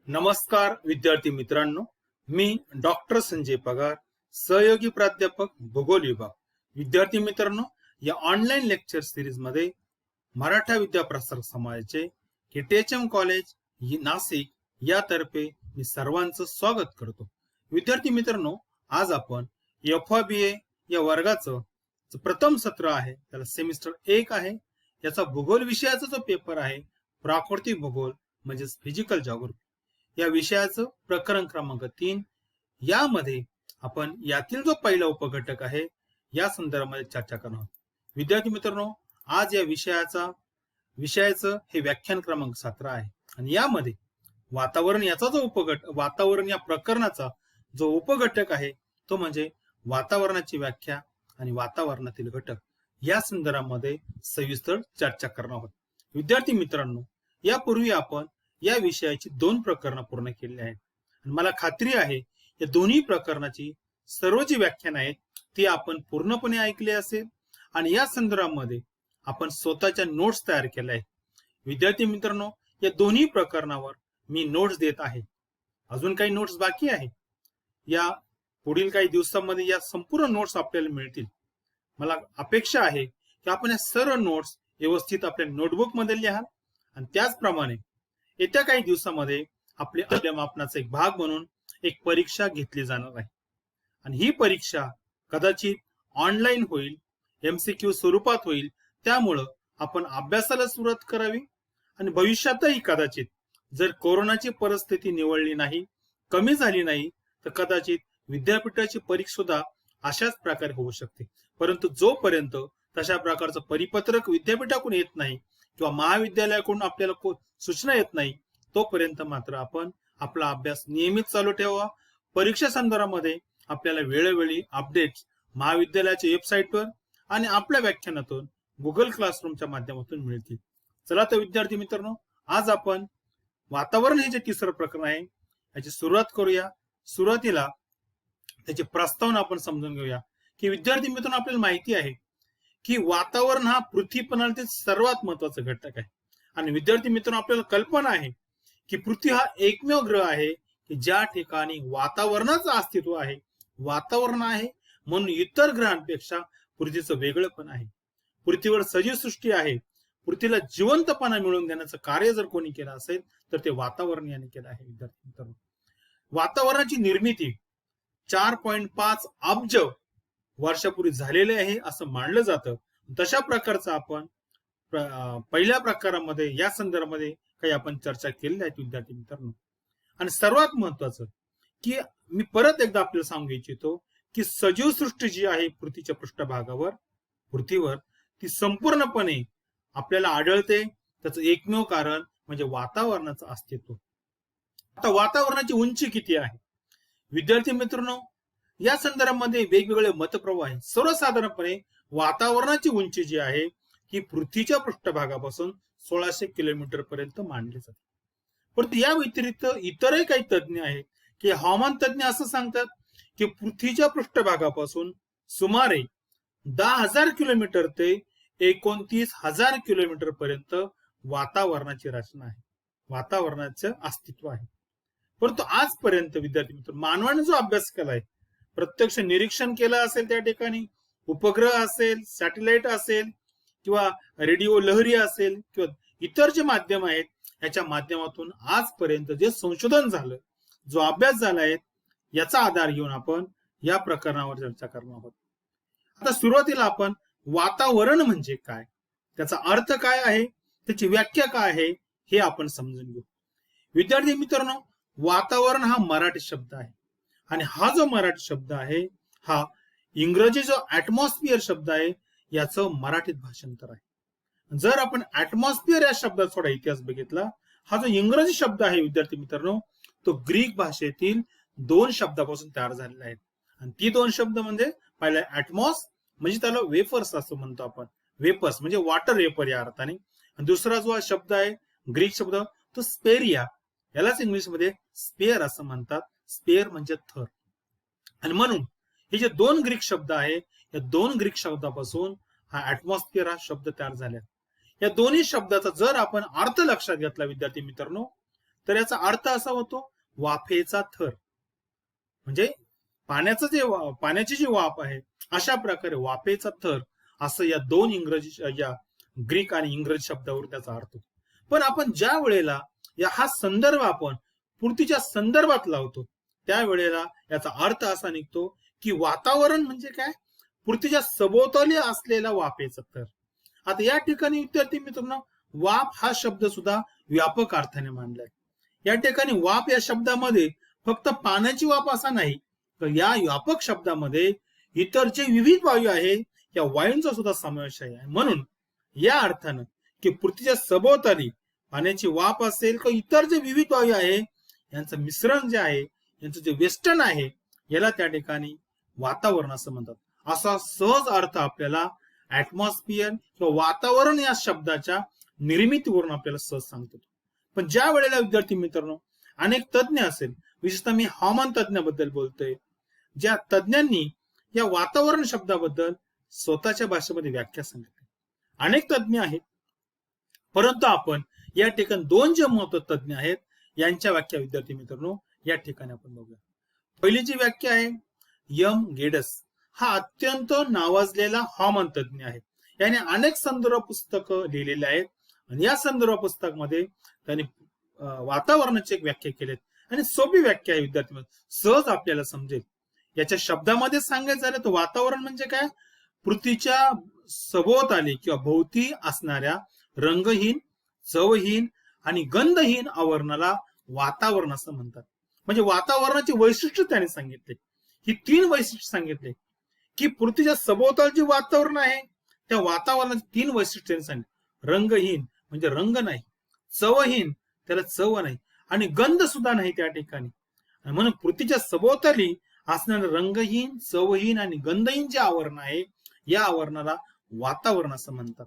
नमस्कार विद्यार्थी मित्रांनो, मी डॉक्टर संजय पगार, सहयोगी प्राध्यापक भूगोल विभाग. विद्यार्थी मित्रांनो, या ऑनलाईन लेक्चर सिरीज मध्ये मराठा विद्याप्रसारक समाजाचे केटीएचएम कॉलेज नाशिक यातर्फे मी सर्वांचं स्वागत करतो. विद्यार्थी मित्रांनो, आज आपण FBA या वर्गाचं प्रथम सत्र आहे, त्याला सेमिस्टर 1 आहे. याचा भूगोल विषयाचा जो पेपर आहे, प्राकृतिक भूगोल म्हणजेच फिजिकल जॉग्राफी, या विषयाचं प्रकरण क्रमांक 3. यामध्ये आपण यातील जो पहिला उपघटक आहे या संदर्भामध्ये चर्चा करणार आहोत. विद्यार्थी मित्रांनो, आज या विषयाचं हे व्याख्यान क्रमांक 17 आहे आणि यामध्ये वातावरण याचा जो वातावरण या प्रकरणाचा जो उपघटक आहे तो म्हणजे वातावरणाची व्याख्या आणि वातावरणातील घटक या संदर्भामध्ये सविस्तर चर्चा करणार आहोत. विद्यार्थी मित्रांनो, यापूर्वी आपण या विषयाची 2 प्रकरणं पूर्ण केली आहेत आणि मला खात्री आहे या दोन्ही प्रकरणाची सर्व जी व्याख्यान आहेत ती आपण पूर्णपणे ऐकली असेल आणि या संदर्भामध्ये आपण स्वतःच्या नोट्स तयार केल्या आहेत. विद्यार्थी मित्रांनो, या दोन्ही प्रकरणावर मी नोट्स देत आहे. अजून काही नोट्स बाकी आहे. या पुढील काही दिवसांमध्ये या संपूर्ण नोट्स आपल्याला मिळतील. मला अपेक्षा आहे की आपण या सर्व नोट्स व्यवस्थित आपल्या नोटबुक मध्ये लिहाल आणि त्याचप्रमाणे येत्या काही दिवसामध्ये आपल्या मापनाचा एक भाग म्हणून एक परीक्षा घेतली जाणार आहे आणि ही परीक्षा कदाचित ऑनलाईन होईल, MCQ स्वरूपात होईल. त्यामुळं आपण अभ्यासाला सुरुवात करावी आणि भविष्यातही कदाचित जर कोरोनाची परिस्थिती निवळली नाही, कमी झाली नाही, तर कदाचित विद्यापीठाची परीक्षा सुद्धा अशाच प्रकारे होऊ शकते. परंतु जोपर्यंत तशा प्रकारचं परिपत्रक विद्यापीठाकडून येत नाही किंवा महाविद्यालयाकडून आपल्याला सूचना येत नाही, तोपर्यंत मात्र आपण आपला अभ्यास नियमित चालू ठेवा. परीक्षा संदर्भामध्ये आपल्याला वेळोवेळी अपडेट्स महाविद्यालयाच्या वेबसाईटवर आणि आपल्या व्याख्यानातून गुगल क्लासरूमच्या माध्यमातून मिळतील. चला तर विद्यार्थी मित्रांनो, आज आपण वातावरण हे जे तिसरं प्रकरण आहे याची सुरुवात करूया. सुरुवातीला त्याची प्रस्तावना आपण समजून घेऊया की विद्यार्थी मित्रांनो, आपल्याला माहिती आहे की वातावरण हा पृथ्वी प्रणालीतील सर्वात महत्वाचा घटक आहे आणि विद्यार्थी मित्रांनो, आपल्याला कल्पना आहे की पृथ्वी हा एकमेव ग्रह आहे की ज्या ठिकाणी वातावरणाचं अस्तित्व आहे. वातावरण आहे म्हणून इतर ग्रहांपेक्षा पृथ्वीचं वेगळेपण आहे. पृथ्वीवर सजीव सृष्टी आहे. पृथ्वीला जिवंतपणा मिळवून देण्याचं कार्य जर कोणी केलं असेल तर ते वातावरण याने केलं आहे. विद्यार्थी मित्रांनो, वातावरणाची निर्मिती 4.5 अब्ज वर्षापूर्वी झालेले आहे असं मानलं जातं. तशा प्रकारचं आपण पहिल्या प्रकारामध्ये या संदर्भामध्ये काही आपण चर्चा केलेली आहे विद्यार्थी मित्रांनो. आणि सर्वात महत्वाचं की मी परत एकदा आपल्याला सांगू इच्छितो की सजीव सृष्टी जी आहे पृथ्वीच्या पृथ्वीवर ती संपूर्णपणे आपल्याला आढळते. त्याचं एकमेव कारण म्हणजे वातावरणाचं अस्तित्व. आता वातावरणाची उंची किती आहे विद्यार्थी मित्रांनो, या संदर्भामध्ये वेगवेगळे मतप्रवाह आहेत. सर्वसाधारणपणे वातावरणाची उंची जी आहे ही पृथ्वीच्या पृष्ठभागापासून 1600 किलोमीटर पर्यंत मानली जाते. परंतु या व्यतिरिक्त इतरही काही तज्ञ आहेत की हवामान तज्ञ असं सांगतात की पृथ्वीच्या पृष्ठभागापासून सुमारे 10,000 किलोमीटर ते 29,000 किलोमीटर पर्यंत वातावरणाची रचना आहे, वातावरणाचं अस्तित्व आहे. परंतु आजपर्यंत विद्यार्थी मित्र मानवाने जो अभ्यास केलाय, प्रत्यक्ष निरीक्षण केलं असेल, त्या ठिकाणी उपग्रह असेल, सॅटेलाइट असेल किंवा रेडिओ लहरी असेल किंवा इतर जे माध्यम आहेत याच्या माध्यमातून आजपर्यंत जे संशोधन झालं, जो अभ्यास झालाय, याचा आधार घेऊन आपण या प्रकरणावर चर्चा करणार आहोत. आता सुरुवातीला आपण वातावरण म्हणजे काय, त्याचा अर्थ काय आहे, त्याची व्याख्या काय आहे हे आपण समजून घेऊ. विद्यार्थी मित्रांनो, वातावरण हा मराठी शब्द आहे आणि हा जो मराठी शब्द आहे हा इंग्रजी जो ऍटमॉस्फिअर शब्द आहे याचं मराठीत भाषांतर आहे. जर आपण ऍटमॉस्फिअर या शब्दाचा थोडा इतिहास बघितला, हा जो इंग्रजी शब्द आहे विद्यार्थी मित्रांनो, तो ग्रीक भाषेतील 2 शब्दापासून तयार झालेला आहे आणि ती 2 शब्द म्हणजे पहिला ऍटमॉस म्हणजे त्याला वेफर्स असं म्हणतो आपण, वेपर्स म्हणजे वॉटर वेपर या अर्थाने. आणि दुसरा जो शब्द आहे ग्रीक शब्द तो स्पेरिया, यालाच इंग्लिश मध्ये स्पेअर असं म्हणतात. स्पेअर म्हणजे थर. आणि म्हणून हे जे 2 ग्रीक शब्द आहे या 2 ग्रीक शब्दापासून हा ऍटमॉस्फिअर हा शब्द तयार झाला. या दोन्ही शब्दाचा जर आपण अर्थ लक्षात घेतला विद्यार्थी मित्रांनो, तर याचा अर्थ असा होतो वाफेचा थर. म्हणजे पाण्याची जी वाफ आहे अशा प्रकारे वाफेचा थर, असं या दोन या ग्रीक आणि इंग्रजी शब्दावर त्याचा अर्थ होतो. पण आपण ज्या वेळेला हा संदर्भ आपण पृथ्वीच्या संदर्भात लावतो त्यावेळेला याचा अर्थ असा निघतो की वातावरण म्हणजे काय, पृथ्वीच्या सभोवताली असलेला वाफेचा थर. आता या ठिकाणी विद्यार्थी मित्रांनो वाफ हा शब्द सुद्धा व्यापक अर्थाने मांडलाय. या ठिकाणी वाफ या शब्दामध्ये फक्त पाण्याची वाफ असा नाही, तर या व्यापक शब्दामध्ये इतर जे विविध वायू आहे या वायूंचा सुद्धा समावेश आहे. म्हणून या अर्थानं की पृथ्वीच्या सभोवताली पाण्याची वाफ असेल किंवा इतर जे विविध वायू आहे यांचं मिश्रण जे आहे, यांचं जे वेस्टर्न आहे, याला त्या ठिकाणी वातावरण असं म्हणतात. असा सहज अर्थ आपल्याला ऍटमॉस्फिअर किंवा वातावरण या शब्दाच्या निर्मितीवरून आपल्याला सहज सांगतो. पण ज्या वेळेला विद्यार्थी मित्रांनो अनेक तज्ञ असेल, विशेषतः मी हवामान तज्ञाबद्दल बोलतोय, ज्या तज्ञांनी या वातावरण शब्दाबद्दल स्वतःच्या भाषेमध्ये व्याख्या सांगितली. अनेक तज्ञ आहेत, परंतु आपण या ठिकाणी दोन जे महत्त्वाचे तज्ञ आहेत यांच्या व्याख्या विद्यार्थी मित्रांनो या ठिकाणी आपण बघूया. पहिली जी व्याख्या आहे यम गेडस, हा अत्यंत नावाजलेला हवामान तज्ञ आहे. याने अनेक संदर्भ पुस्तकं लिहिलेली आहेत आणि या संदर्भ पुस्तकामध्ये त्यांनी वातावरणाची एक व्याख्या केलीत आणि सोपी व्याख्या आहे विद्यार्थी, सहज आपल्याला समजेल. याच्या शब्दामध्ये सांगायचं झालं तर वातावरण म्हणजे काय, पृथ्वीच्या सभोवताली किंवा भोवती असणाऱ्या रंगहीन, चवहीन आणि गंधहीन आवरणाला वातावरण असं म्हणतात. म्हणजे वातावरणाची वैशिष्ट्य त्याने सांगितले. ही तीन वैशिष्ट्य सांगितले की पृथ्वीच्या सभोवताल जे वातावरण आहे त्या वातावरणाची तीन वैशिष्ट्य त्यांनी सांगितले. रंगहीन म्हणजे रंग नाही, चवहीन त्याला चव नाही आणि गंध सुद्धा नाही त्या ठिकाणी. म्हणून पृथ्वीच्या सभोवताली असणारं रंगहीन, चवहीन आणि गंधहीन जे आवरण आहे या आवरणाला वातावरण असं म्हणतात.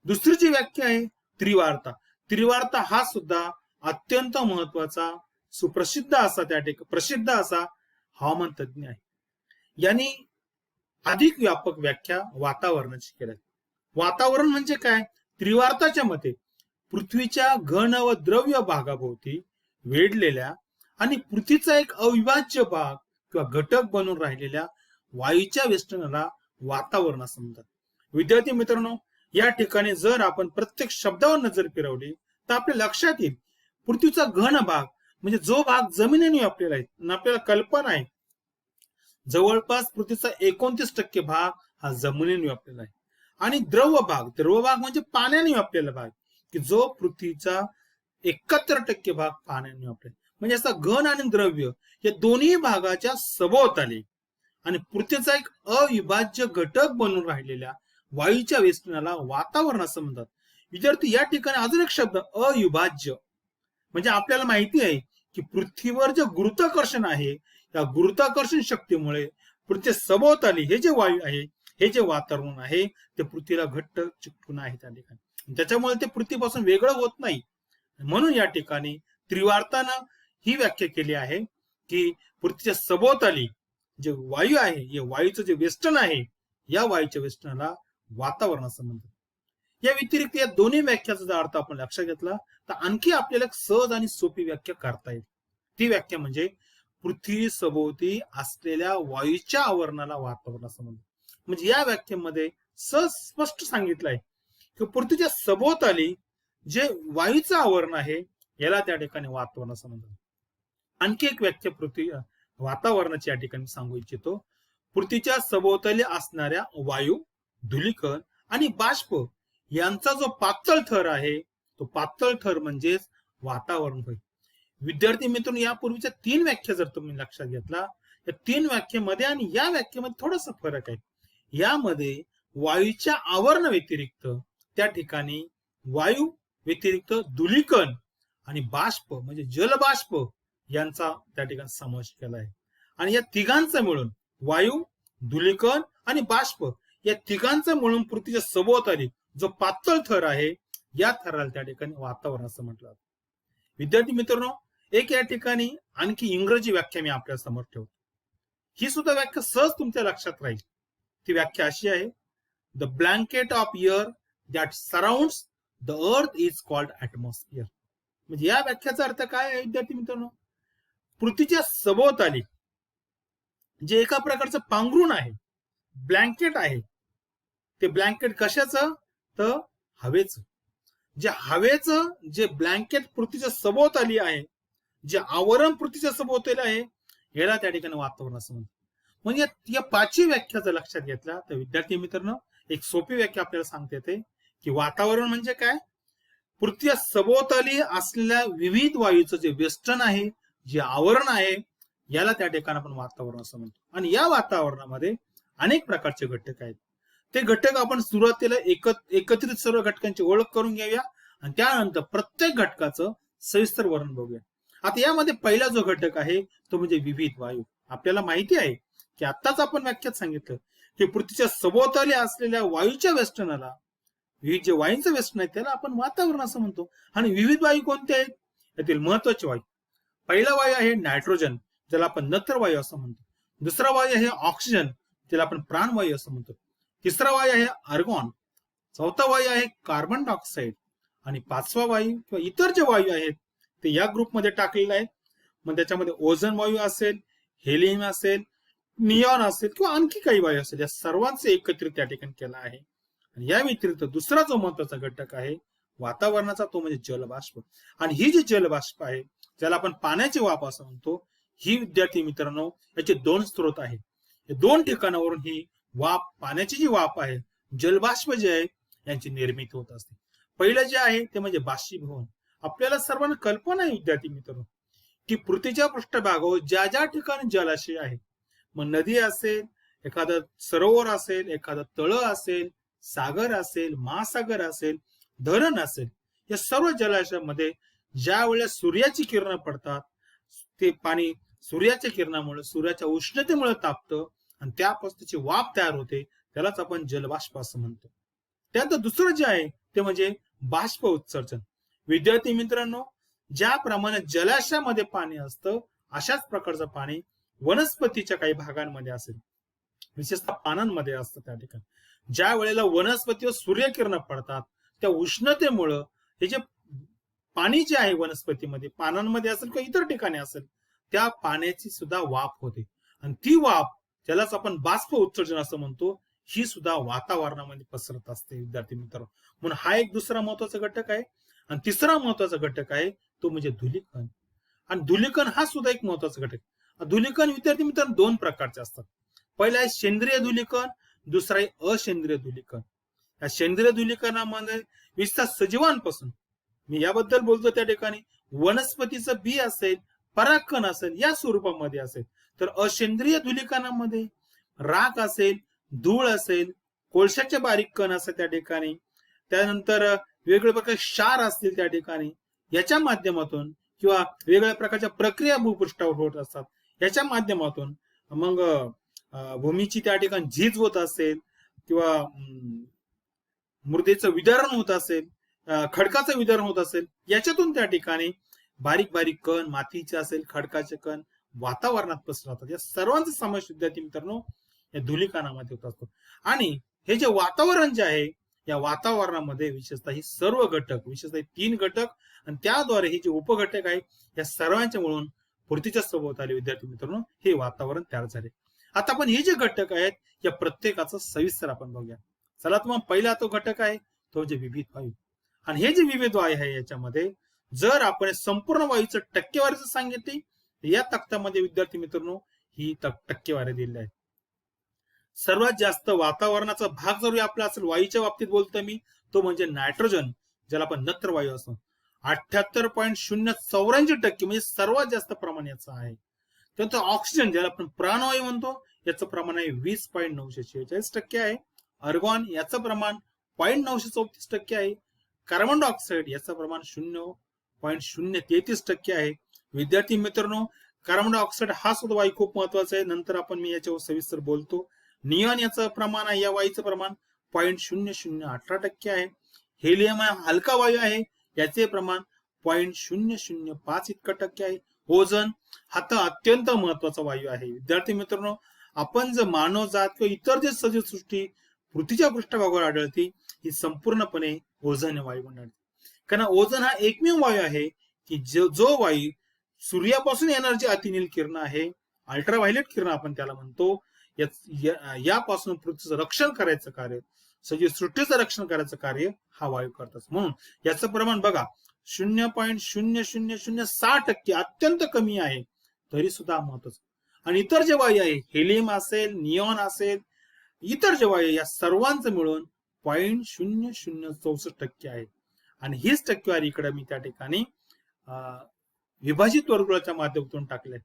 दुसरी जी व्याख्या आहे त्रिवार्ता. त्रिवार्ता हा सुद्धा अत्यंत महत्वाचा सुप्रसिद्ध असा त्या ठिकाणी प्रसिद्ध असा हवामान तज्ञ आहे. यांनी अधिक व्यापक व्याख्या वातावरणाची केली. वातावरण म्हणजे काय, त्रिवार्ताच्या मते पृथ्वीच्या घन व द्रव्य भागाभोवती वेढलेल्या आणि पृथ्वीचा एक अविभाज्य भाग किंवा घटक बनून राहिलेल्या वायूच्या वेष्टनाला वातावरण असं म्हणतात. विद्यार्थी मित्रांनो या ठिकाणी जर आपण प्रत्येक शब्दावर नजर फिरवली तर आपल्या लक्षात येईल पृथ्वीचा घन भाग म्हणजे जो भाग जमिनीने व्यापलेला आहे. आपल्याला कल्पना आहे जवळपास पृथ्वीचा 29% भाग हा जमिनीने व्यापलेला आहे आणि द्रव भाग म्हणजे पाण्याने व्यापलेला भाग की जो पृथ्वीचा 71% भाग पाण्याने व्यापलेला. म्हणजे असा घन आणि द्रव्य या दोन्ही भागाच्या सभोवताली आणि पृथ्वीचा एक अविभाज्य घटक बनून राहिलेल्या वायूच्या वेष्टनाला वातावरण असं म्हणतात. विद्यार्थी या ठिकाणी अजून एक शब्द अविभाज्य म्हणजे आपल्याला माहिती आहे की पृथ्वीवर जे गुरुत्वाकर्षण आहे या गुरुत्वाकर्षण शक्तीमुळे पृथ्वी सभोवताली हे जे वायू आहे, हे जे वातावरण आहे ते पृथ्वीला घट्ट चिकटून आहे त्या ठिकाणी. त्याच्यामुळे ते पृथ्वीपासून वेगळं होत नाही. म्हणून या ठिकाणी त्रिवार्तानं ही व्याख्या केली आहे की पृथ्वीच्या सभोवताली जे वायू आहे, हे वायूचं जे वेष्टन आहे या वायूच्या वेष्टनाला वातावरण असं म्हणतात. या व्यतिरिक्त या दोन्ही व्याख्याचा जर अर्थ आपण लक्षात घेतला तर आणखी आपल्याला एक सहज आणि सोपी व्याख्या करता येईल. ती व्याख्या म्हणजे पृथ्वी सभोवती असलेल्या वायूच्या आवरणाला वातावरण असं म्हणतात. म्हणजे या व्याख्येमध्ये सहज स्पष्ट सांगितलं आहे की पृथ्वीच्या सभोवताली जे वायूचं आवरण आहे याला त्या ठिकाणी वातावरण असं म्हणतात. आणखी एक व्याख्या पृथ्वी वातावरणाची या ठिकाणी सांगू इच्छितो. पृथ्वीच्या सभोवताली असणाऱ्या वायू, धूलिकण आणि बाष्प यांचा जो पातळ थर आहे तो पातळ थर म्हणजेच वातावरण होय. विद्यार्थी मित्रांनो यापूर्वीच्या तीन व्याख्या जर तुम्ही लक्षात घेतला या तीन व्याख्येमध्ये आणि या व्याख्येमध्ये थोडासा फरक आहे. यामध्ये वायूच्या आवरण व्यतिरिक्त त्या ठिकाणी वायू व्यतिरिक्त धूलिकण आणि बाष्प म्हणजे जलबाष्प यांचा त्या ठिकाणी समावेश केला आहे. आणि या तिघांचा मिळून वायू, धूलिकण आणि बाष्प या तिघांचा मिळून पृथ्वीच्या सभोवताली जो पातळ थर आहे या थराला त्या ठिकाणी वातावरण असं म्हटलं जातं. विद्यार्थी मित्रांनो एक या ठिकाणी आणखी इंग्रजी व्याख्या मी आपल्या समोर ठेवतो. ही सुद्धा व्याख्या सहज तुमच्या लक्षात राहील. ती व्याख्या अशी आहे, the blanket of air that surrounds the earth is called atmosphere. म्हणजे या व्याख्याचा अर्थ काय आहे विद्यार्थी मित्रांनो? पृथ्वीच्या सभोवताली जे एका प्रकारचं पांघरुण आहे, ब्लँकेट आहे, ते ब्लँकेट कशाचं? तर हवेचं. जे हवेचं जे ब्लँकेट पृथ्वीच्या सभोवताली आहे, जे आवरण पृथ्वीच्या सभोवताली आहे, याला त्या ठिकाणी वातावरण असं म्हणतात. म्हणजे या पाचही व्याख्या जर लक्षात घेतल्या तर विद्यार्थी मित्रांनो, एक सोपी व्याख्या आपल्याला सांगता येते की वातावरण म्हणजे काय? पृथ्वीच्या सभोवताली असलेल्या विविध वायूचं जे वेष्टन आहे, जे आवरण आहे, याला त्या ठिकाणी आपण वातावरण असं म्हणतो. आणि या वातावरणामध्ये अनेक प्रकारचे घटक आहेत. ते घटक आपण सुरुवातीला एकत्रित सर्व घटकांची ओळख करून घेऊया आणि त्यानंतर प्रत्येक घटकाचं सविस्तर वर्णन बघूया. आता यामध्ये पहिला जो घटक आहे तो म्हणजे विविध वायू. आपल्याला माहिती आहे की आत्ताच आपण व्याख्यात सांगितलं की पृथ्वीच्या सभोवताली असलेल्या वायूच्या वेष्टनाला, विविध जे वायूंचं वेष्टन आहे त्याला आपण वातावरण असं म्हणतो. आणि विविध वायू कोणते आहेत? यातील महत्वाचे वायू, पहिला वायू आहे नायट्रोजन, ज्याला आपण नत्र वायू असं म्हणतो. दुसरा वायू आहे ऑक्सिजन, ज्याला आपण प्राणवायू असं म्हणतो. तिसरा वायू आहे आर्गॉन. चौथा वायू आहे कार्बन डायऑक्साईड. आणि पाचवा वायू किंवा इतर जे वायू आहेत ते या ग्रुपमध्ये टाकलेले आहेत. मग त्याच्यामध्ये ओझोन वायू असेल, हेलियम असेल, निऑन असेल किंवा आणखी काही वायू असेल, या सर्वांचे एकत्रित त्या ठिकाणी केला आहे. आणि या व्यतिरिक्त दुसरा जो महत्वाचा घटक आहे वातावरणाचा तो म्हणजे जलबाष्प. आणि ही जी जलबाष्प आहे, ज्याला आपण पाण्याची वाफ असं म्हणतो, ही विद्यार्थी मित्रांनो याचे दोन स्रोत आहेत. या दोन ठिकाणावरून ही वाफ, पाण्याची जी वाफ आहे, जलबाष्प जे आहे यांची निर्मिती होत असते. पहिलं जे आहे ते म्हणजे बाष्पीभवन. आपल्याला सर्वांना कल्पना आहे विद्यार्थी मित्रांनो की पृथ्वीच्या पृष्ठभागावर ज्या ज्या ठिकाणी जलाशय आहे, मग नदी असेल, एखादं सरोवर असेल, एखादं तळं असेल, सागर असेल, महासागर असेल, धरण असेल, या सर्व जलाशयामध्ये ज्या वेळेस सूर्याची किरणं पडतात, ते पाणी सूर्याच्या किरणामुळे, सूर्याच्या उष्णतेमुळे तापतं आणि त्यापासून त्याची वाफ तयार होते, त्यालाच आपण जलबाष्प असं म्हणतो. त्यानंतर दुसरं जे आहे ते म्हणजे बाष्प उत्सर्जन. विद्यार्थी मित्रांनो, ज्याप्रमाणे जलाशयामध्ये पाणी असतं अशाच प्रकारचं पाणी वनस्पतीच्या काही भागांमध्ये असेल, विशेषतः पानांमध्ये असतं. त्या ठिकाणी ज्या वेळेला वनस्पतीवर सूर्यकिरण पडतात, त्या उष्णतेमुळं हे जे पाणी जे आहे वनस्पतीमध्ये, पानांमध्ये असेल किंवा इतर ठिकाणी असेल, त्या पाण्याची सुद्धा वाफ होते. आणि ती वाफ, ज्यालाच आपण बाष्प उत्सर्जन असं म्हणतो, ही सुद्धा वातावरणामध्ये पसरत असते विद्यार्थी मित्रांनो. म्हणून हा एक दुसरा महत्वाचा घटक आहे. आणि तिसरा महत्वाचा घटक आहे तो म्हणजे धूलिकण. आणि धूलिकण हा सुद्धा एक महत्वाचा घटक. धूलिकण विद्यार्थी मित्रांनो दोन प्रकारचे असतात. पहिला आहे सेंद्रिय धूलिकण, दुसरा आहे असेंद्रिय धूलिकण. या सेंद्रिय धूलिकणामध्ये विशेषतः सजीवांपासून, मी याबद्दल बोलतो त्या ठिकाणी, वनस्पतीचं बी असेल, परागकण असेल, या स्वरूपामध्ये असेल. तर असेंद्रिय धूलिकणामध्ये राख असेल, धूळ असेल, कोळशाचे बारीक कण असेल त्या ठिकाणी, त्यानंतर वेगवेगळ्या प्रकारचे क्षार असतील त्या ठिकाणी, याच्या माध्यमातून किंवा वेगवेगळ्या प्रकारच्या प्रक्रिया भूपृष्ठावर होत असतात, याच्या माध्यमातून मग भूमीची त्या ठिकाणी झीज होत असेल किंवा मृदेचं विदारण होत असेल, खडकाचं विदारण होत असेल, याच्यातून त्या ठिकाणी बारीक बारीक कण, मातीचे असेल, खडकाचे कण वातावरणात पसरतात. या सर्वांचा समावेश विद्यार्थी मित्रांनो या धूलिकणामध्ये होत असतो. आणि हे जे वातावरण जे आहे, या वातावरणामध्ये विशेषतः ही सर्व घटक, विशेषतः 3 घटक आणि त्याद्वारे हे जे उपघटक आहे, या सर्वांच्या मिळून पृथ्वीच्या सभोवताली विद्यार्थी मित्रांनो हे वातावरण तयार झाले. आता आपण हे जे घटक आहेत या प्रत्येकाचं सविस्तर आपण बघूया. चला, तुम्हाला पहिला तो घटक आहे तो म्हणजे विविध वायू. आणि हे जे विविध वायू आहे याच्यामध्ये जर आपण संपूर्ण वायूचं टक्केवारीचं सांगितली, या तक्त्यामध्ये विद्यार्थी मित्रांनो ही टक्केवारी दिलेली आहे. सर्वात जास्त वातावरणाचा भाग जर आपला असेल वायूच्या बाबतीत बोलतो मी, तो म्हणजे नायट्रोजन, ज्याला आपण नत्र वायू असतो. 78.084% म्हणजे सर्वात जास्त प्रमाण याचं आहे. त्यानंतर ऑक्सिजन, ज्याला आपण प्राणवायू म्हणतो, याचं प्रमाण आहे 20.946% आहे. अर्गॉन याचं प्रमाण 0.934% आहे. कार्बन डायऑक्साईड याचं प्रमाण 0.033% आहे. विद्यार्थी मित्रांनो, कार्बन डायऑक्साईड हा सुद्धा वायू खूप महत्वाचा आहे, नंतर आपण मी याच्यावर सविस्तर बोलतो. निऑन याचं प्रमाण आहे, या वायूचं प्रमाण 0.0018% आहे. हेलियम हा हलका वायू आहे, याचे प्रमाण 0.005 इतकं टक्के आहे. ओझोन हा तर अत्यंत महत्वाचा वायू आहे. विद्यार्थी मित्रांनो, आपण जर मानवजात किंवा इतर जे सजीव सृष्टी पृथ्वीच्या पृष्ठभागावर आढळते, ही संपूर्णपणे ओझोन वायू आढळते. कारण ओझोन हा एकमेव वायू आहे की जो वायू सूर्यापासून येणारी अतिनील किरण आहे, अल्ट्राव्हायलेट किरण आपण त्याला म्हणतो, यापासून पृथ्वीचं रक्षण करायचं कार्य, सजीव सृष्टीचं रक्षण करायचं कार्य हा वायू करतात. म्हणून याचं प्रमाण बघा 0.0006% अत्यंत कमी आहे, तरी सुद्धा महत्वाचं. आणि इतर जे वायू आहे, हेलियम असेल, निऑन असेल, इतर जे वायू या सर्वांचं मिळून 0.0064% आहे. आणि हीच टक्केवारी इकडे मी त्या ठिकाणी विभाजित वर्तुळाच्या माध्यमातून टाकले.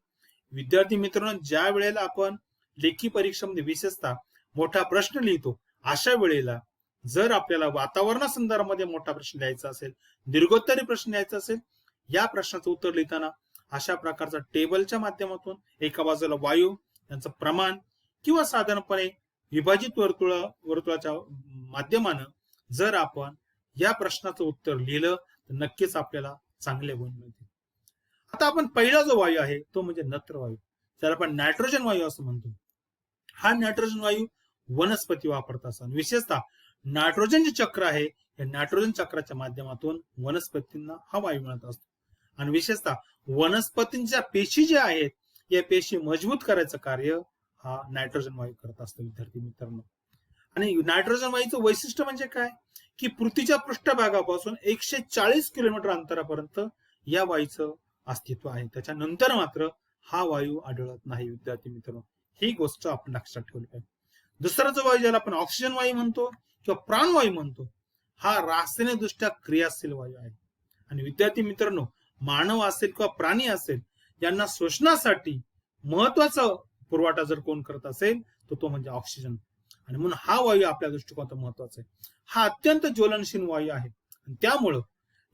विद्यार्थी मित्रांनो, ज्या वेळेला आपण लेखी परीक्षेमध्ये विशेषतः मोठा प्रश्न लिहितो, अशा वेळेला जर आपल्याला वातावरणासंदर्भामध्ये मोठा प्रश्न लिहायचा असेल, दीर्घोत्तरी प्रश्न लिहायचा असेल, या प्रश्नाचं उत्तर लिहिताना अशा प्रकारचा टेबलच्या माध्यमातून एका बाजूला वायू यांचं प्रमाण किंवा साधारणपणे विभाजित वर्तुळाच्या माध्यमानं जर आपण या प्रश्नाचं उत्तर लिहिलं तर नक्कीच आपल्याला चांगले गुण मिळतील. आता आपण पहिला जो वायू आहे तो म्हणजे नत्र वायू, त्याला आपण नायट्रोजन वायू असं म्हणतो. हा नायट्रोजन वायू वनस्पती वापरत असतात. विशेषतः नायट्रोजन जे चक्र आहे, या नायट्रोजन चक्राच्या माध्यमातून वनस्पतींना हा वायू मिळत असतो. आणि विशेषतः वनस्पतींच्या पेशी ज्या आहेत, या पेशी मजबूत करायचं कार्य हा नायट्रोजन वायू करत असतो विद्यार्थी मित्रांनो. आणि नायट्रोजन वायूचं वैशिष्ट्य म्हणजे काय, की पृथ्वीच्या पृष्ठभागापासून 140 किलोमीटर अंतरापर्यंत या वायूचं अस्तित्व आहे. त्याच्यानंतर मात्र हा वायू आढळत नाही विद्यार्थी मित्रांनो. ही गोष्ट आपण लक्षात ठेवली पाहिजे. दुसरा जो वायू ज्याला आपण ऑक्सिजन वायू म्हणतो किंवा प्राणवायू म्हणतो, हा रासायनिकदृष्ट्या क्रियाशील वायू आहे. आणि विद्यार्थी मित्रांनो, मानव असेल किंवा प्राणी असेल, यांना श्वसनासाठी महत्वाचा पुरवठा जर कोण करत असेल तर तो म्हणजे ऑक्सिजन. आणि म्हणून हा वायू आपल्या दृष्टिकोनात महत्वाचा आहे. हा अत्यंत ज्वलनशील वायू आहे. आणि त्यामुळं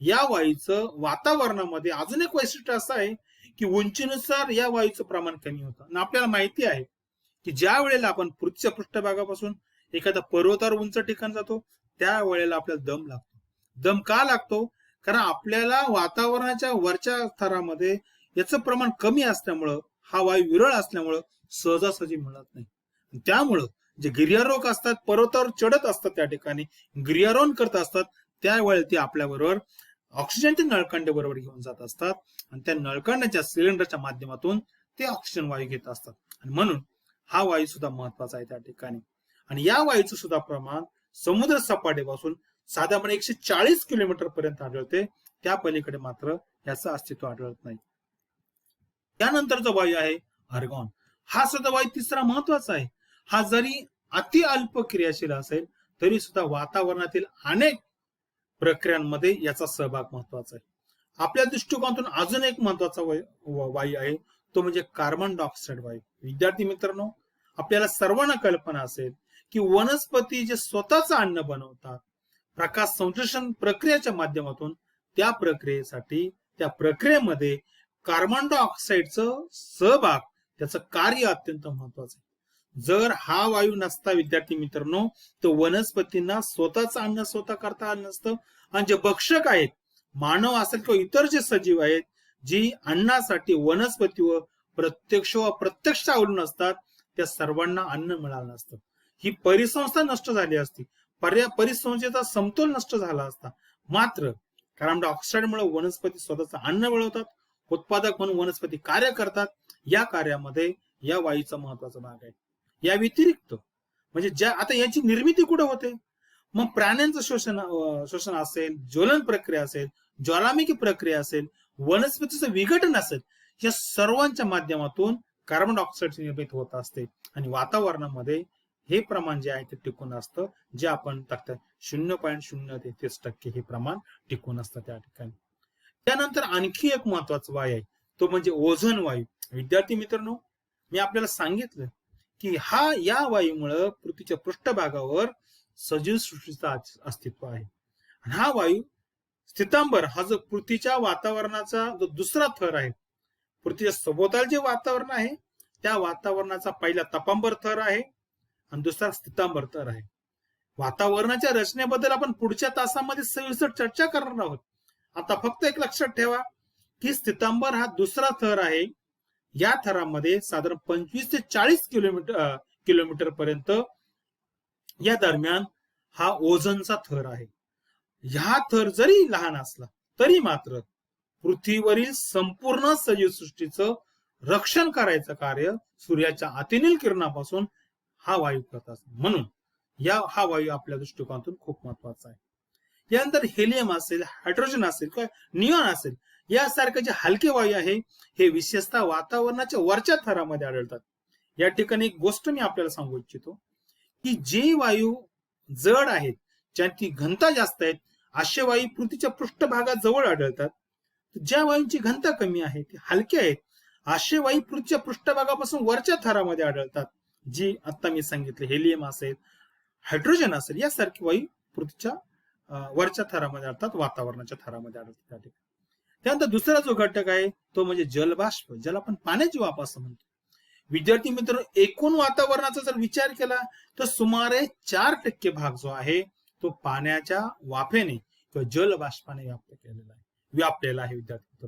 या वायूचं वातावरणामध्ये अजून एक वैशिष्ट्य असं आहे की उंचीनुसार या वायूचं प्रमाण कमी होतं. आणि आपल्याला माहिती आहे की ज्या वेळेला आपण पृथ्वीच्या पृष्ठभागापासून एखादा पर्वतावर उंच ठिकाण जातो, त्या वेळेला आपल्याला दम लागतो. दम का लागतो? कारण आपल्याला वातावरणाच्या वरच्या स्तरामध्ये याचं प्रमाण कमी असल्यामुळं, हा वायू विरळ असल्यामुळं सहजासहजी मिळत नाही. त्यामुळं जे गिर्यारोहक असतात, पर्वतावर चढत असतात, त्या ठिकाणी गिर्यारोहण करत असतात, त्यावेळेला ते आपल्या बरोबर ऑक्सिजनचे नळकांडे बरोबर घेऊन जात असतात. आणि त्या नळकांड्याच्या सिलेंडरच्या माध्यमातून ते ऑक्सिजन वायू घेत असतात. आणि म्हणून हा वायू सुद्धा महत्वाचा आहे त्या ठिकाणी. आणि या वायूचं सुद्धा प्रमाण समुद्र सपाटीपासून साधारण 140 किलोमीटर पर्यंत आढळते. त्या पलीकडे मात्र याचं अस्तित्व आढळत नाही. त्यानंतरचा वायू आहे आर्गॉन. हा सुद्धा वायू तिसरा महत्वाचा आहे. हा जरी अति अल्प क्रियाशील असेल तरी सुद्धा वातावरणातील अनेक प्रक्रियांमध्ये याचा सहभाग महत्वाचा आहे. आपल्या दृष्टिकोनातून अजून एक महत्वाचा वायू आहे, तो म्हणजे कार्बन डायऑक्साईड वायू. विद्यार्थी मित्रांनो, आपल्याला सर्वांना कल्पना असेल की वनस्पती जे स्वतःचं अन्न बनवतात, प्रकाश संश्लेषण प्रक्रियेच्या माध्यमातून, त्या प्रक्रियेसाठी, त्या प्रक्रियेमध्ये कार्बन डायऑक्साईडचं सहभाग, त्याचं कार्य अत्यंत महत्वाचं आहे. जर हा वायू नसता विद्यार्थी मित्रांनो, तर वनस्पतींना स्वतःचं अन्न स्वतः करता आलं नसतं. आणि जे भक्षक आहेत, मानव असेल किंवा इतर जे सजीव आहेत, जी अन्नासाठी वनस्पतीवर प्रत्यक्ष व अप्रत्यक्ष अवलंबून असतात, त्या सर्वांना अन्न मिळालं नसतं. ही परिसंस्था नष्ट झाली असती, परिसंस्थेचा समतोल नष्ट झाला असता. मात्र कार्बन डायऑक्साईडमुळे वनस्पती स्वतःचं अन्न मिळवतात, उत्पादक म्हणून वनस्पती कार्य करतात. या कार्यामध्ये या वायूचा महत्वाचा भाग आहे. या व्यतिरिक्त म्हणजे आता याची निर्मिती कुठे होते, मग प्राण्यांचं शोषण असेल, ज्वलन प्रक्रिया असेल, ज्वालामुखी प्रक्रिया असेल, वनस्पतीचं विघटन असेल, या सर्वांच्या माध्यमातून कार्बन डायऑक्साईडची निर्मिती होत असते. आणि वातावरणामध्ये हे प्रमाण जे आहे ते टिकून असतं, जे आपण टाकतात 0.033% हे प्रमाण टिकून असतं त्या ठिकाणी. त्यानंतर आणखी एक महत्वाचा वायू आहे, तो म्हणजे ओझोन वायू. विद्यार्थी मित्रांनो, मी आपल्याला सांगितलं की या वायूमुळे पृथ्वीच्या पृष्ठभागावर सजीव सृष्टीचं अस्तित्व आहे. आणि हा वायू स्थितांबर, हा जो पृथ्वीच्या वातावरणाचा जो दुसरा थर आहे, पृथ्वीच्या सभोवताल जे वातावरण आहे त्या वातावरणाचा पहिला तपांबर थर आहे आणि दुसरा स्थितांबर थर आहे. वातावरणाच्या रचनेबद्दल आपण पुढच्या तासामध्ये सविस्तर चर्चा करणार आहोत. आता फक्त एक लक्षात ठेवा की स्थितांबर हा दुसरा थर आहे. या थरामध्ये साधारण 25 ते 40 किलोमीटर पर्यंत या दरम्यान हा ओझोनचा थर आहे. हा थर जरी लहान असला तरी मात्र पृथ्वीवरील संपूर्ण सजीव सृष्टीचं रक्षण करायचं कार्य सूर्याच्या अतिनील किरणापासून हा वायू करतात. म्हणून हा वायू आपल्या दृष्टिकोनातून खूप महत्वाचा आहे. यानंतर हेलियम असेल, हायड्रोजन असेल किंवा निऑन असेल, यासारखे जे हलके वायू आहे हे विशेषतः वातावरणाच्या वरच्या थरामध्ये आढळतात. या ठिकाणी एक गोष्ट मी आपल्याला सांगू इच्छितो की जे वायू जड आहेत, ज्यांची घनता जास्त आहेत, असे वायू पृथ्वीच्या पृष्ठभागात जवळ आढळतात. ज्या वायूंची घनता कमी आहे, ते हलके आहेत, असे वायू पृथ्वीच्या पृष्ठभागापासून वरच्या थरामध्ये आढळतात. जी आता मी सांगितले हेलियम असेल, हायड्रोजन असेल, यासारखे वायू पृथ्वीच्या वरच्या थरामध्ये आढळतात, वातावरणाच्या थरामध्ये आढळतात. त्यानंतर दुसरा जो घटक आहे तो म्हणजे जलबाष्प, ज्याला आपण पाण्याची वाफ असं म्हणतो. विद्यार्थी मित्र, एकूण वातावरणाचा जर विचार केला तर सुमारे 4% भाग जो आहे तो पाण्याच्या वाफेने किंवा जलबाष्पाने व्यापलेला आहे विद्यार्थी मित्र.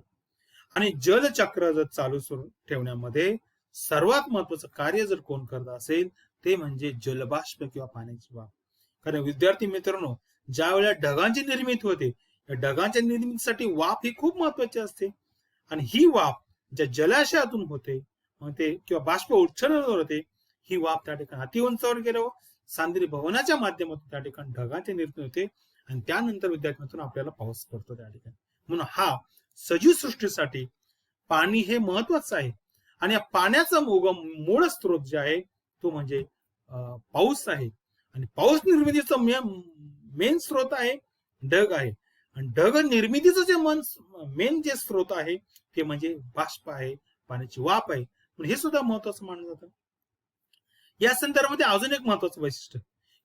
आणि जलचक्र जर चालू ठेवण्यामध्ये सर्वात महत्वाचं कार्य जर कोण करत असेल ते म्हणजे जलबाष्प किंवा पाण्याची वाफ. कारण विद्यार्थी मित्रांनो, ज्या वेळेला ढगांची निर्मिती होते, या ढगांच्या निर्मितीसाठी वाफ ही खूप महत्वाची असते. आणि ही वाफ ज्या जलाशयातून होते मग ते किंवा बाष्प उत्सर्जनावर होते, ही वाफ त्या ठिकाणी अति उंचावर गेल्यावर सांद्री भवनाच्या माध्यमातून त्या ठिकाणी ढगांची निर्मिती होते आणि त्यानंतर विद्यार्थी मित्रांनो आपल्याला पाऊस पडतो त्या ठिकाणी. म्हणून हा सजीव सृष्टीसाठी पाणी हे महत्वाचं आहे. आणि या पाण्याचा मूळ स्रोत जे आहे तो म्हणजे पाऊस आहे. आणि पाऊस निर्मितीचा मेन स्रोत आहे ढग आहे. आणि ढग निर्मितीचं जे मेन जे स्रोत आहे ते म्हणजे बाष्प आहे, पाण्याची वाफ आहे. पण हे सुद्धा महत्वाचं मानलं जातं. या संदर्भामध्ये अजून एक महत्वाचं वैशिष्ट्य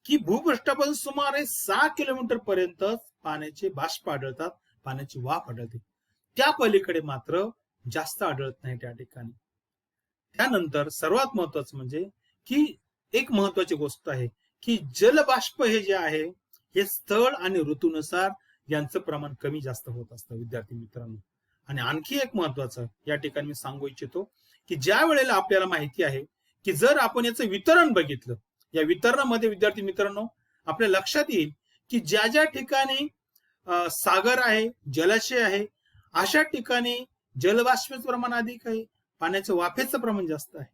की भूपृष्ठापासून सुमारे 6 किलोमीटर पर्यंत पाण्याचे बाष्प आढळतात, पाण्याची वाफ आढळते. त्या पलीकडे मात्र जास्त आढळत नाही त्या ठिकाणी. त्यानंतर सर्वात महत्वाचं म्हणजे की एक महत्वाची गोष्ट आहे की जलबाष्प हे जे आहे हे स्थळ आणि ऋतूनुसार यांचं प्रमाण कमी जास्त होत असतं विद्यार्थी मित्रांनो. आणि आणखी एक महत्वाचं या ठिकाणी मी सांगू इच्छितो की ज्या वेळेला आपल्याला माहिती आहे की जर आपण याचं वितरण बघितलं, या वितरणामध्ये विद्यार्थी मित्रांनो आपल्या लक्षात येईल की ज्या ज्या ठिकाणी सागर आहे, जलाशय आहे, अशा ठिकाणी जलबाष्पाचं प्रमाण अधिक आहे, पाण्याच्या वाफेचं प्रमाण जास्त आहे.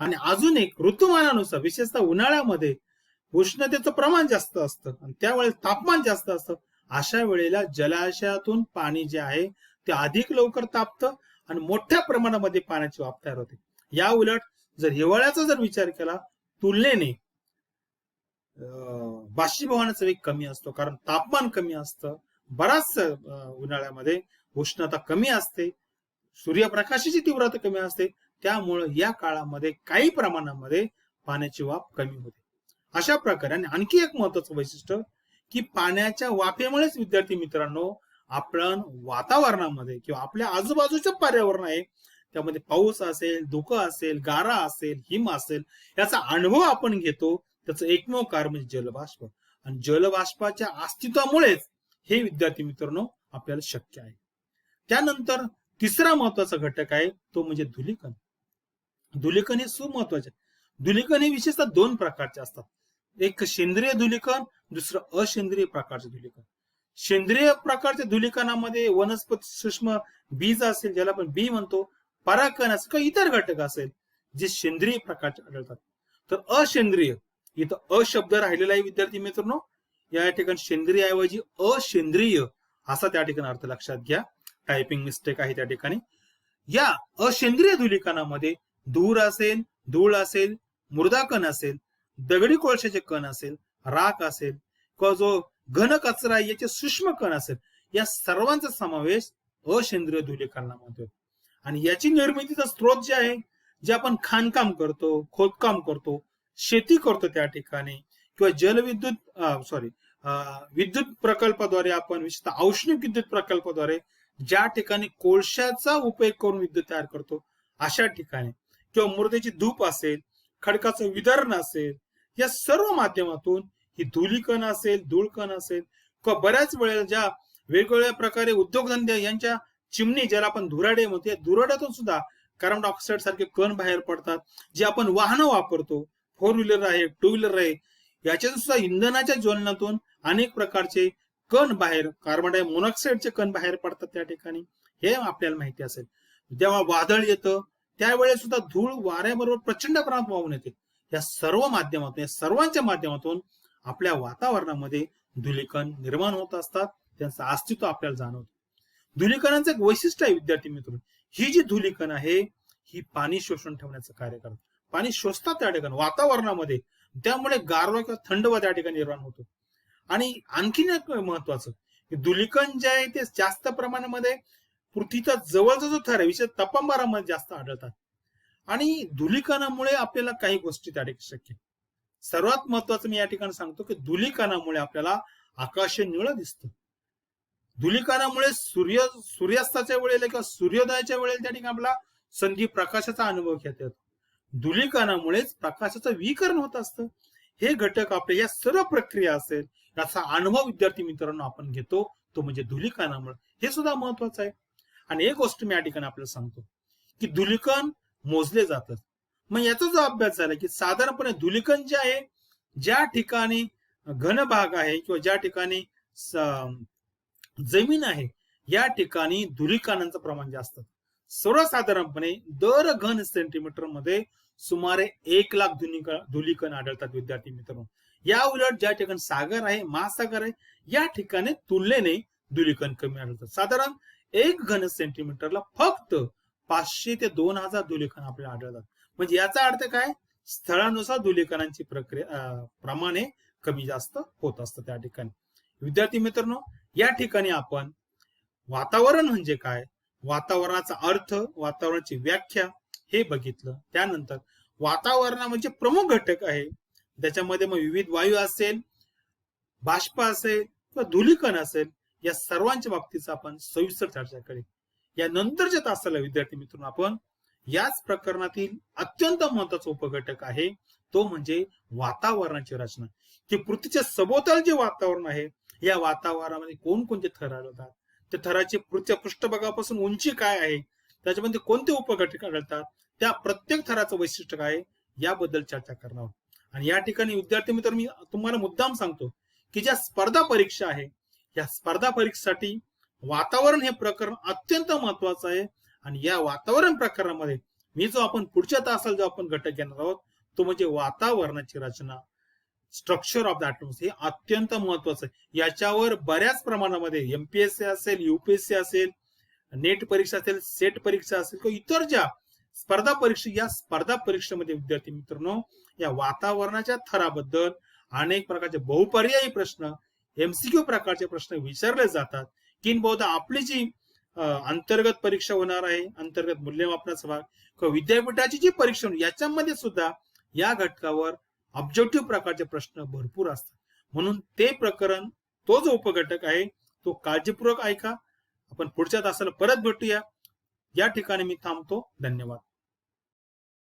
आणि अजून एक ऋतुमानानुसार विशेषतः उन्हाळ्यामध्ये उष्णतेचं प्रमाण जास्त असतं आणि त्यावेळेस तापमान जास्त असतं. अशा वेळेला जलाशयातून पाणी जे आहे ते अधिक लवकर तापतं आणि मोठ्या प्रमाणामध्ये पाण्याची वाफ तयार होते. या उलट जर हिवाळ्याचा जर विचार केला तुलनेने बाष्पीभवनाचा वेग कमी असतो, कारण तापमान कमी असतं, बराच उन्हाळ्यामध्ये उष्णता कमी असते, सूर्यप्रकाशाची तीव्रता कमी असते. त्यामुळे या काळामध्ये काही प्रमाणामध्ये पाण्याची वाफ कमी होते. अशा प्रकारे आणखी एक महत्वाचं वैशिष्ट्य की पाण्याच्या वाफेमुळेच विद्यार्थी मित्रांनो आपण वातावरणामध्ये किंवा आपल्या आजूबाजूचं पर्यावरण आहे त्यामध्ये पाऊस असेल, धुकं असेल, गारा असेल, हिम असेल, याचा अनुभव आपण घेतो. त्याचं एकमेव कारण म्हणजे जलबाष्प. आणि जलबाष्पाच्या अस्तित्वामुळेच हे विद्यार्थी मित्रांनो आपल्याला शक्य आहे. त्यानंतर तिसरा महत्वाचा घटक आहे तो म्हणजे धुलीकण. धुलीकण हे सुमहत्वाचे. धुलीकण हे विशेषतः 2 प्रकारचे असतात. एक सेंद्रिय धुलीकण, दुसरं असेंद्रिय प्रकारचे धुलीकण. सेंद्रिय प्रकारच्या धुलीकणामध्ये वनस्पती सूक्ष्म बीज असेल, ज्याला आपण बी म्हणतो, परागकण असेल किंवा इतर घटक असेल जे सेंद्रिय प्रकारचे आढळतात. तर असेंद्रिय, इथं अशब्द राहिलेला आहे विद्यार्थी मित्रांनो, या ठिकाणी सेंद्रिय ऐवजी असेंद्रिय असा त्या ठिकाणी अर्थ लक्षात घ्या. टायपिंग मिस्टेक आहे त्या ठिकाणी. या असेंद्रिय धुलीकणामध्ये धूर असेल, धूळ असेल, मृदा कण असेल, दगडी कोळशाचे कण असेल, राख असेल किंवा जो घन कचरा याचे सूक्ष्म कण असेल, या सर्वांचा समावेश असेंद्रिय धुलीकणामध्ये. आणि याची निर्मितीचा स्रोत जे आहे, जे आपण खाणकाम करतो, खोदकाम करतो, शेती करतो त्या ठिकाणी किंवा विद्युत प्रकल्पाद्वारे आपण विशेषतः औष्णिक विद्युत प्रकल्पाद्वारे ज्या ठिकाणी कोळशाचा उपयोग करून विद्युत तयार करतो अशा ठिकाणी किंवा मृदेची धूप असेल, खडकाचं विदर्ण असेल, या सर्व माध्यमातून ही धुलीकण असेल, धूळकण असेल किंवा बऱ्याच वेळेला ज्या वेगवेगळ्या प्रकारे उद्योगधंदे यांच्या चिमणी ज्याला आपण धुराडे म्हणतो, या धुराड्यातून सुद्धा कार्बन डायऑक्साईड सारखे कण बाहेर पडतात. जे आपण वाहनं वापरतो, 4 व्हीलर आहे, 2 व्हीलर आहे, याच्यातून सुद्धा इंधनाच्या ज्वलनातून अनेक प्रकारचे कण बाहेर, कार्बन डाय मोनॉक्साईडचे कण बाहेर पडतात त्या ठिकाणी. हे आपल्याला माहिती असेल. जेव्हा वादळ येतं त्यावेळेस सुद्धा धूळ वाऱ्याबरोबर प्रचंड प्रमाणात वाहून येते. या सर्व माध्यमातून, या सर्वांच्या माध्यमातून आपल्या वातावरणामध्ये धुलीकण निर्माण होत असतात, त्यांचं अस्तित्व आपल्याला जाणवतं. धुलीकणांचं एक वैशिष्ट्य आहे विद्यार्थी मित्र, ही जी धुलीकण आहे ही पाणी शोषून ठेवण्याचं कार्य करतात. पाणी शोषतात त्या ठिकाणी वातावरणामध्ये, त्यामुळे गारवा किंवा थंडवा त्या ठिकाणी निर्माण होतो. आणि आणखीन एक महत्वाचं, धुलीकण जे आहे ते जास्त प्रमाणामध्ये पृथ्वीचा जवळचा जो थर आहे, विशेष तापमानामध्ये जास्त आढळतात. आणि धुलीकणामुळे आपल्याला काही गोष्टी त्या ठिकाणी शक्य. सर्वात महत्वाचं मी या ठिकाणी सांगतो की धुलीकणामुळे आपल्याला आकाश निळं दिसतं. धुलीकणामुळे सूर्यास्ताच्या वेळेला किंवा सूर्योदयाच्या वेळेला त्या ठिकाणी आपला संधी प्रकाशाचा अनुभव घेता येतो. धुलीकणामुळेच प्रकाशाचं विकिरण होत असतं. हे घटक आपल्या या सर्व प्रक्रिया असेल याचा अनुभव विद्यार्थी मित्रांनो आपण घेतो, तो म्हणजे धुलीकणामुळे. हे सुद्धा महत्वाचं आहे. आणि एक गोष्ट मी या ठिकाणी आपल्याला सांगतो की धुलीकण मोजले जातात. मग याचा जो अभ्यास झाला की साधारणपणे धुलीकण जे आहे, ज्या ठिकाणी घन भाग आहे किंवा ज्या ठिकाणी जमीन आहे या ठिकाणी धुलीकणांचं प्रमाण जास्त. सर्वसाधारणपणे दर घन सेंटीमीटर मध्ये सुमारे 1 लाख धुलीकण आढळतात विद्यार्थी मित्रांनो. या उलट ज्या ठिकाणी सागर आहे, महासागर आहे, या ठिकाणी तुलनेने धुलीकण कमी आढळतात. साधारण 1 घन सेंटीमीटरला फक्त 500 ते 2000 धुलीकण आपल्याला आढळतात. म्हणजे याचा अर्थ काय, स्थळानुसार धुलीकणांची प्रमाणे कमी जास्त होत असतं त्या ठिकाणी. विद्यार्थी मित्रांनो, या ठिकाणी आपण वातावरण म्हणजे काय, वातावरणाचा अर्थ, वातावरणाची व्याख्या हे बघितलं. त्यानंतर वातावरण म्हणजे प्रमुख घटक आहे, त्याच्यामध्ये मग विविध वायू असेल, बाष्प असेल किंवा धुलीकण असेल, या सर्वांच्या बाबतीत आपण सविस्तर चर्चा करू. या नंतरच्या तासाला विद्यार्थी मित्रांनो आपण याच प्रकरणातील अत्यंत महत्वाचा उपघटक आहे, तो म्हणजे वातावरणाची रचना. की पृथ्वीच्या सभोवताल जे वातावरण आहे, या वातावरणामध्ये कोणकोणते थर आढळतात, त्या थराची पृथ्वी पृष्ठभागापासून उंची काय आहे, त्याच्यामध्ये कोणते उपघटक आढळतात, त्या प्रत्येक थराचं वैशिष्ट्य काय, याबद्दल चर्चा करणार आहोत. आणि या ठिकाणी विद्यार्थी मित्र मी तुम्हाला मुद्दाम सांगतो की ज्या स्पर्धा परीक्षा आहे, या स्पर्धा परीक्षेसाठी वातावरण हे प्रकरण अत्यंत महत्वाचं आहे. आणि या वातावरण प्रकरणामध्ये मी जो आपण पुढच्या तासाला जो आपण घटक घेणार आहोत, तो म्हणजे वातावरणाची रचना, स्ट्रक्चर ऑफ द ॲटमॉस्फिअर, हे अत्यंत महत्वाचं आहे. याच्यावर बऱ्याच प्रमाणामध्ये एमपीएससी असेल, युपीएससी असेल, नेट परीक्षा असेल, सेट परीक्षा असेल किंवा इतर ज्या स्पर्धा परीक्षा, या स्पर्धा परीक्षेमध्ये विद्यार्थी मित्रांनो या वातावरणाच्या थराबद्दल अनेक प्रकारचे बहुपर्यायी प्रश्न, एमसीक्यू प्रकारचे प्रश्न विचारले जातात. किंबहुना आपली जी अंतर्गत परीक्षा होणार आहे, अंतर्गत मूल्यमापनाचा भाग किंवा विद्यापीठाची जी परीक्षा, याच्यामध्ये सुद्धा या घटकावर ऑब्जेक्टिव्ह प्रकारचे प्रश्न भरपूर असतात. म्हणून ते प्रकरण, तो जो उपघटक आहे, तो काळजीपूर्वक ऐका. आपण पुढच्या तासाला परत भेटूया. या ठिकाणी मी थांबतो. धन्यवाद.